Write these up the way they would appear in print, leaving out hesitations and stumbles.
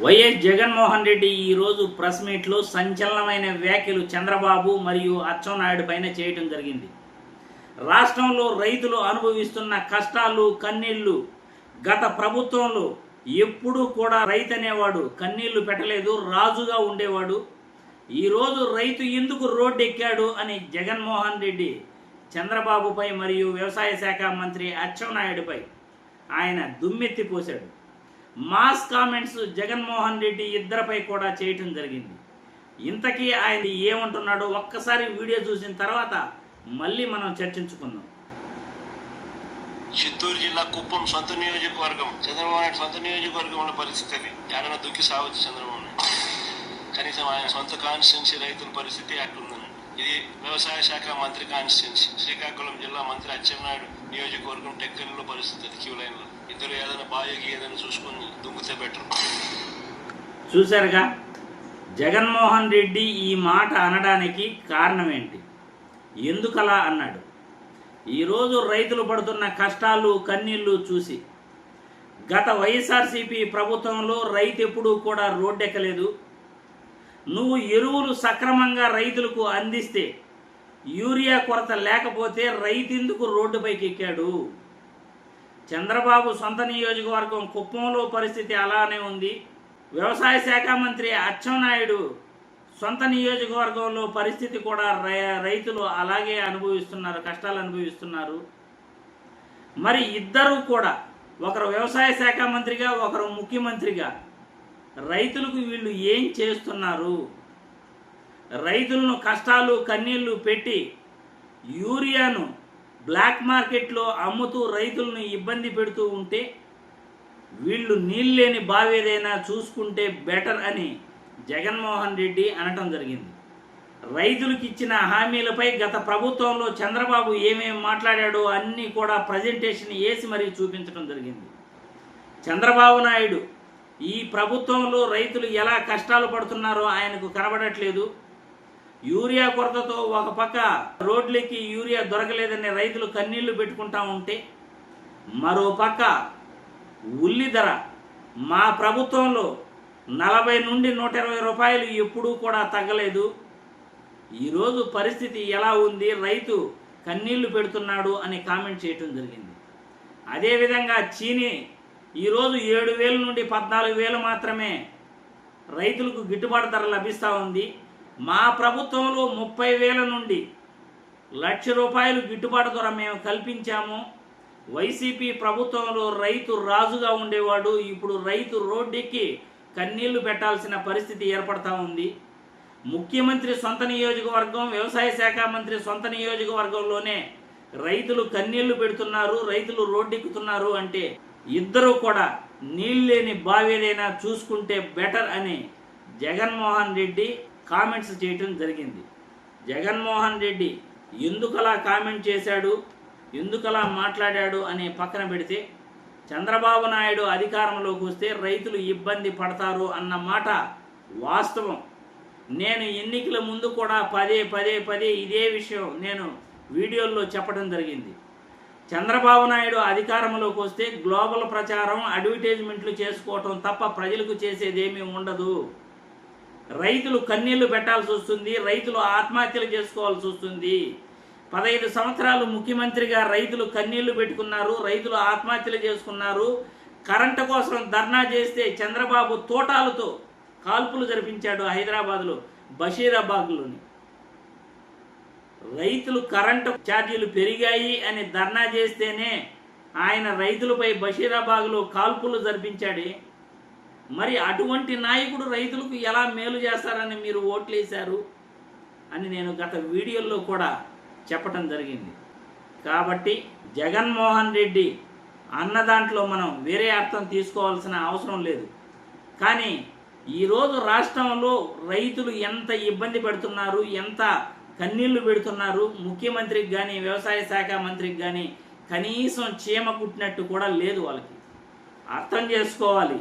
YS Jaganmohan Reddy ఈరోజు press మీట్లో సంచలనమైన వ్యాఖ్యలు చంద్రబాబు మరియు అచ్చెన్నాయుడు పైన చేయటం జరిగింది. రాష్ట్రంలో రైతులు అనుభవిస్తున్న కష్టాలు కన్నీళ్లు, గత ప్రభుత్వంలో ఎప్పుడూ కూడా రైతు అనేవాడు కన్నీళ్లు పెట్టలేదు, రాజుగా ఉండేవాడు. ఈరోజు రైతు ఎందుకు రోడ్డు ఎక్కాడు అని జగన్మోహన్ రెడ్డి చంద్రబాబుపై మరియు వ్యవసాయ శాఖ మంత్రి అచ్చెన్నాయుడుపై ఆయన దుమ్మెత్తిపోశాడు. మాస్ కామెంట్స్ జగన్మోహన్ రెడ్డి ఇద్దరిపై కూడా చేయటం జరిగింది. ఇంతకీ ఆయన ఏమంటున్నాడో ఒక్కసారి వీడియో చూసిన తర్వాత మళ్ళీ మనం చర్చించుకుందాం. చిత్తూరు జిల్లా కుప్పం సొంత నియోజకవర్గం, చంద్రబాబు నాయుడు సొంత నియోజకవర్గంలో పరిస్థితి అది. ఏడన దుక్కి సావచ్చు చంద్రబాబు నాయుడు. కనీసం ఆయన సొంత కాన్స్టిట్యున్సీ రైతుల పరిస్థితి అట్లుందని. ఇది వ్యవసాయ శాఖ మంత్రి కాన్స్టిట్యున్సీ. శ్రీకాకుళం జిల్లా మంత్రి అచ్చెన్నాయుడు నియోజకవర్గం టెక్కల్లో పరిస్థితి అది. క్యూ లైన్లో ఇద్దరు ఏదైనా బాయోకి ఏదైనా చూసుకొని దుమ్మితే బెటర్. చూశారుగా జగన్మోహన్ రెడ్డి ఈ మాట అనడానికి కారణం ఏంటి, ఎందుకలా అన్నాడు? ఈరోజు రైతులు పడుతున్న కష్టాలు కన్నీళ్లు చూసి గత వైఎస్ఆర్సీపీ ప్రభుత్వంలో రైతు ఎప్పుడూ కూడా రోడ్డెక్కలేదు. నువ్వు ఎరువులు సక్రమంగా రైతులకు అందిస్తే యూరియా కొరత లేకపోతే రైతెందుకు రోడ్డుపైకి ఎక్కాడు? చంద్రబాబు సొంత నియోజకవర్గం కుప్పంలో పరిస్థితి అలానే ఉంది. వ్యవసాయ శాఖ మంత్రి అచ్చెన్నాయుడు సొంత నియోజకవర్గంలో పరిస్థితి కూడా రైతులు అలాగే అనుభవిస్తున్నారు, కష్టాలు అనుభవిస్తున్నారు. మరి ఇద్దరు కూడా, ఒకరు వ్యవసాయ శాఖ మంత్రిగా ఒకరు ముఖ్యమంత్రిగా రైతులకు వీళ్ళు ఏం చేస్తున్నారు? రైతులను కష్టాలు కన్నీళ్లు పెట్టి యూరియాను బ్లాక్ మార్కెట్లో అమ్ముతూ రైతులను ఇబ్బంది పెడుతూ ఉంటే వీళ్ళు నీళ్ళు లేని బావి ఏదైనా చూసుకుంటే బెటర్ అని జగన్మోహన్ రెడ్డి అనటం జరిగింది. రైతులకు ఇచ్చిన హామీలపై గత ప్రభుత్వంలో చంద్రబాబు ఏమేమి మాట్లాడాడో అన్నీ కూడా ప్రజెంటేషన్ వేసి మరీ చూపించడం జరిగింది. చంద్రబాబు నాయుడు ఈ ప్రభుత్వంలో రైతులు ఎలా కష్టాలు పడుతున్నారో ఆయనకు కనబడట్లేదు. యూరియా కొరతతో ఒక పక్క రోడ్లకి యూరియా దొరకలేదని రైతులు కన్నీళ్లు పెట్టుకుంటా ఉంటే, మరో పక్క ఉల్లి ధర మా ప్రభుత్వంలో 40 నుండి 120 రూపాయలు ఎప్పుడూ కూడా తగ్గలేదు. ఈరోజు పరిస్థితి ఎలా ఉంది, రైతు కన్నీళ్లు పెడుతున్నాడు అని కామెంట్ చేయటం జరిగింది. అదేవిధంగా చీనీ ఈరోజు 7,000 నుండి 14,000 మాత్రమే రైతులకు గిట్టుబాటు ధర లభిస్తూ ఉంది. మా ప్రభుత్వంలో 30,000 నుండి 1,00,000 రూపాయలు గిట్టుబాటు ధర మేము కల్పించాము. వైసీపీ ప్రభుత్వంలో రైతు రాజుగా ఉండేవాడు, ఇప్పుడు రైతు రోడ్డెక్కి కన్నీళ్లు పెట్టాల్సిన పరిస్థితి ఏర్పడతా ఉంది. ముఖ్యమంత్రి సొంత నియోజకవర్గం, వ్యవసాయ శాఖ మంత్రి సొంత నియోజకవర్గంలోనే రైతులు కన్నీళ్లు పెడుతున్నారు, రైతులు రోడ్డెక్కుతున్నారు అంటే ఇద్దరు కూడా నీళ్ళు లేని బావి ఏదైనా చూసుకుంటే బెటర్ అని జగన్మోహన్ రెడ్డి కామెంట్స్ చేయటం జరిగింది. జగన్మోహన్ రెడ్డి ఎందుకలా కామెంట్ చేశాడు, ఎందుకలా మాట్లాడాడు అని పక్కన పెడితే, చంద్రబాబు నాయుడు అధికారంలోకి వస్తే రైతులు ఇబ్బంది పడతారు అన్న మాట వాస్తవం. నేను ఎన్నికల ముందు కూడా పదే ఇదే విషయం నేను వీడియోల్లో చెప్పడం జరిగింది. చంద్రబాబు నాయుడు అధికారంలోకి వస్తే గ్లోబల్ ప్రచారం, అడ్వర్టైజ్మెంట్లు చేసుకోవటం తప్ప ప్రజలకు చేసేదేమీ ఉండదు. రైతులు కన్నీళ్లు పెట్టాల్సి వస్తుంది, రైతులు ఆత్మహత్యలు చేసుకోవాల్సి వస్తుంది. 15 సంవత్సరాలు ముఖ్యమంత్రిగా రైతులు కన్నీళ్లు పెట్టుకున్నారు, రైతులు ఆత్మహత్యలు చేసుకున్నారు. కరెంటు కోసం ధర్నా చేస్తే చంద్రబాబు తోటాలతో కాల్పులు జరిపించాడు హైదరాబాద్లో, బషీరాబాద్లోని. రైతులు కరెంటు ఛార్జీలు పెరిగాయి అని ధర్నా చేస్తేనే ఆయన రైతులపై బషీరాబాద్లో కాల్పులు జరిపించాడే. మరి అటువంటి నాయకుడు రైతులకు ఎలా మేలు చేస్తారని మీరు ఓట్లేశారు అని నేను గత వీడియోల్లో కూడా చెప్పటం జరిగింది. కాబట్టి జగన్మోహన్ రెడ్డి అన్న దాంట్లో మనం వేరే అర్థం తీసుకోవాల్సిన అవసరం లేదు. కానీ ఈరోజు రాష్ట్రంలో రైతులు ఎంత ఇబ్బంది పెడుతున్నారు, ఎంత కన్నీళ్లు పెడుతున్నారు, ముఖ్యమంత్రికి కానీ వ్యవసాయ శాఖ మంత్రికి కానీ కనీసం చీమ కుట్టినట్టు కూడా లేదు. వాళ్ళకి అర్థం చేసుకోవాలి.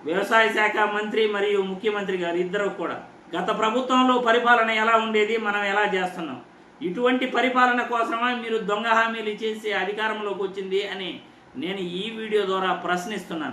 వ్యవసాయ శాఖ మంత్రి మరియు ముఖ్యమంత్రి గారు ఇద్దరు కూడా గత ప్రభుత్వంలో పరిపాలన ఎలా ఉండేది, మనం ఎలా చేస్తున్నాం, ఇటువంటి పరిపాలన కోసమా మీరు దొంగ హామీలు ఇచ్చేసి అధికారంలోకి వచ్చింది అని నేను ఈ వీడియో ద్వారా ప్రశ్నిస్తున్నాను.